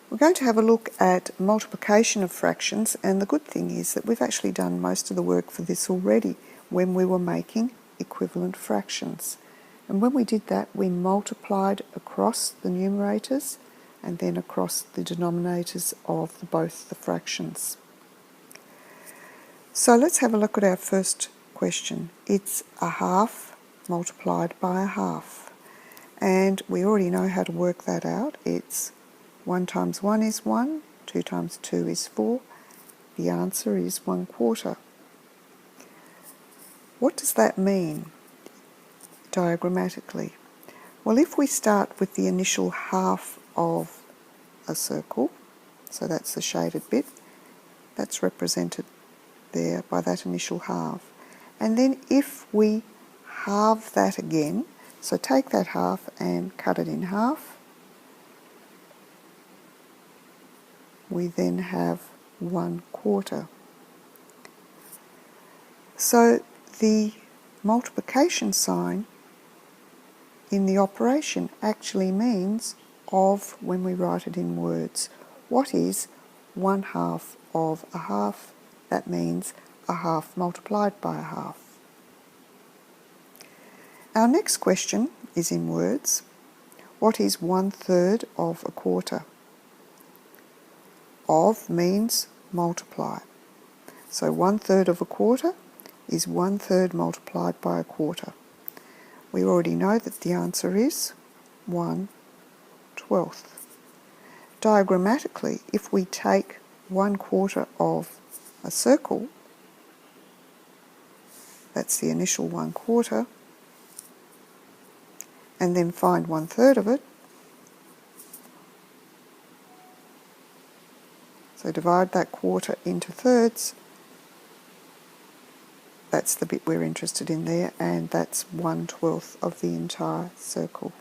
We're going to have a look at multiplication of fractions, and the good thing is that we've actually done most of the work for this already when we were making equivalent fractions. And when we did that, we multiplied across the numerators and then across the denominators of both the fractions. So let's have a look at our first question. It's a half multiplied by a half. And we already know how to work that out. It's 1 times 1 is 1, 2 times 2 is 4. The answer is 1/4. What does that mean diagrammatically? Well, if we start with the initial half of a circle, so that's the shaded bit, that's represented there by that initial half. And then if we halve that again, so take that half and cut it in half, we then have 1/4. So the multiplication sign in the operation actually means of when we write it in words. What is 1/2 of a half? That means a half multiplied by a half. Our next question is in words. What is 1/3 of a quarter? Of means multiply. So 1/3 of a quarter is 1/3 multiplied by a quarter. We already know that the answer is 1/12. Diagrammatically, if we take 1/4 of a circle, that's the initial 1/4, and then find 1/3 of it, so divide that quarter into thirds, that's the bit we're interested in there, and that's 1/12 of the entire circle.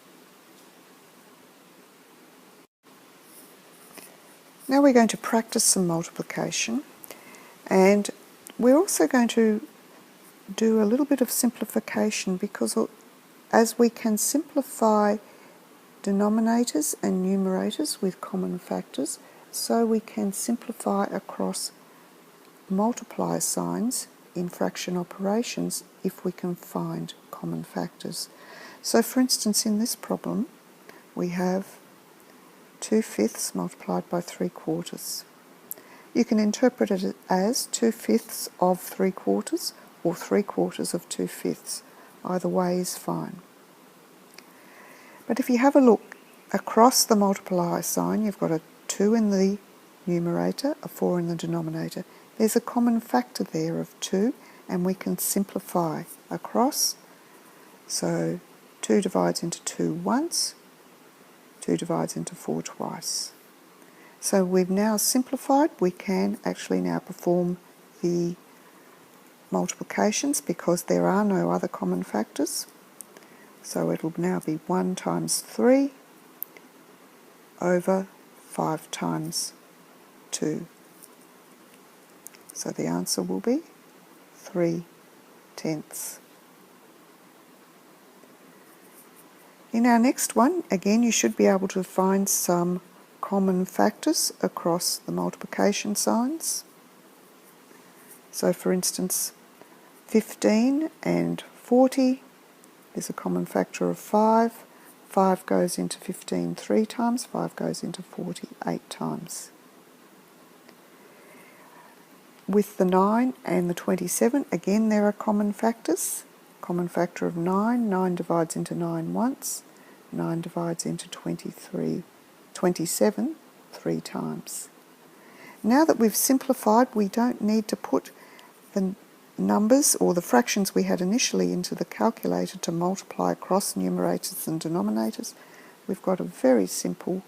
Now we're going to practice some multiplication, and we're also going to do a little bit of simplification, because as we can simplify denominators and numerators with common factors, so we can simplify across multiplier signs in fraction operations if we can find common factors. So for instance, in this problem we have 2/5 multiplied by 3/4. You can interpret it as 2/5 of 3/4 or 3/4 of 2/5. Either way is fine. But if you have a look across the multiplier sign, you've got a 2 in the numerator, a 4 in the denominator. There's a common factor there of 2, and we can simplify across. So 2 divides into 2 once, 2 divides into 4 twice. So we've now simplified. We can actually now perform the multiplications because there are no other common factors. So it'll now be 1 times 3 over 5 times 2. So the answer will be 3/10. In our next one, again, you should be able to find some common factors across the multiplication signs. So for instance, 15 and 40, there's a common factor of 5. 5 goes into 15 3 times, 5 goes into 40 8 times. With the 9 and the 27, again there are common factors. Common factor of 9, 9 divides into 9 once, 9 divides into 27 3 times. Now that we've simplified, we don't need to put the numbers or the fractions we had initially into the calculator to multiply across numerators and denominators. We've got a very simple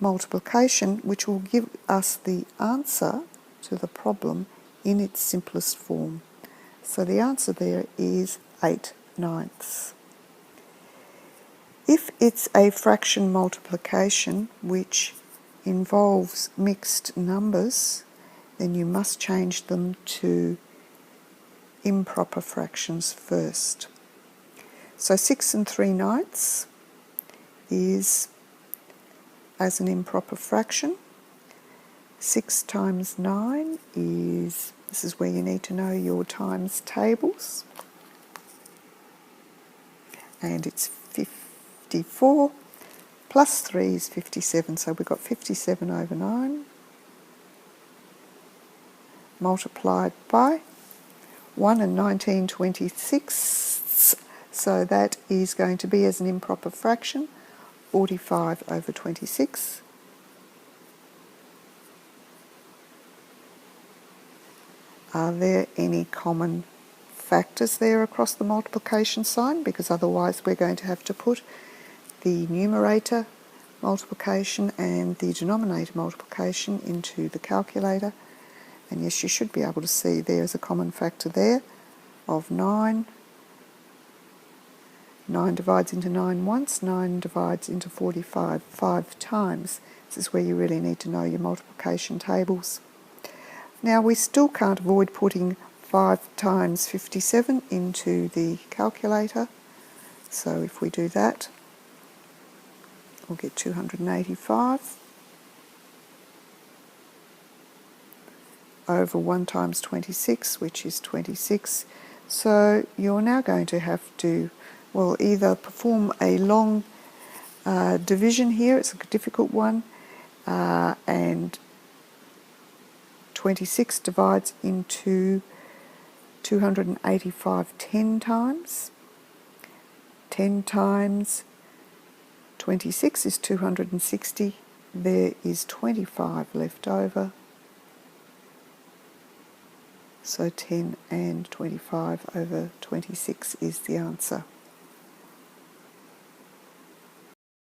multiplication which will give us the answer to the problem in its simplest form. So the answer there is 8/9. If it's a fraction multiplication which involves mixed numbers, then you must change them to improper fractions first. So 6 3/9 is as an improper fraction. 6 times 9 is, this is where you need to know your times tables, and it's 54, plus 3 is 57, so we've got 57 over 9, multiplied by 1 and 19/26, so that is going to be, as an improper fraction, 45 over 26. Are there any common factors there across the multiplication sign? Because otherwise we're going to have to put the numerator multiplication and the denominator multiplication into the calculator. And yes, you should be able to see there's a common factor there of 9. 9 divides into 9 once, 9 divides into 45 5 times. This is where you really need to know your multiplication tables. Now we still can't avoid putting 5 times 57 into the calculator. So if we do that, we'll get 285 over 1 times 26, which is 26. So you're now going to have to, well, either perform a long division here, it's a difficult one, and 26 divides into 285 10 times. 10 times 26 is 260. There is 25 left over. So 10 and 25 over 26 is the answer.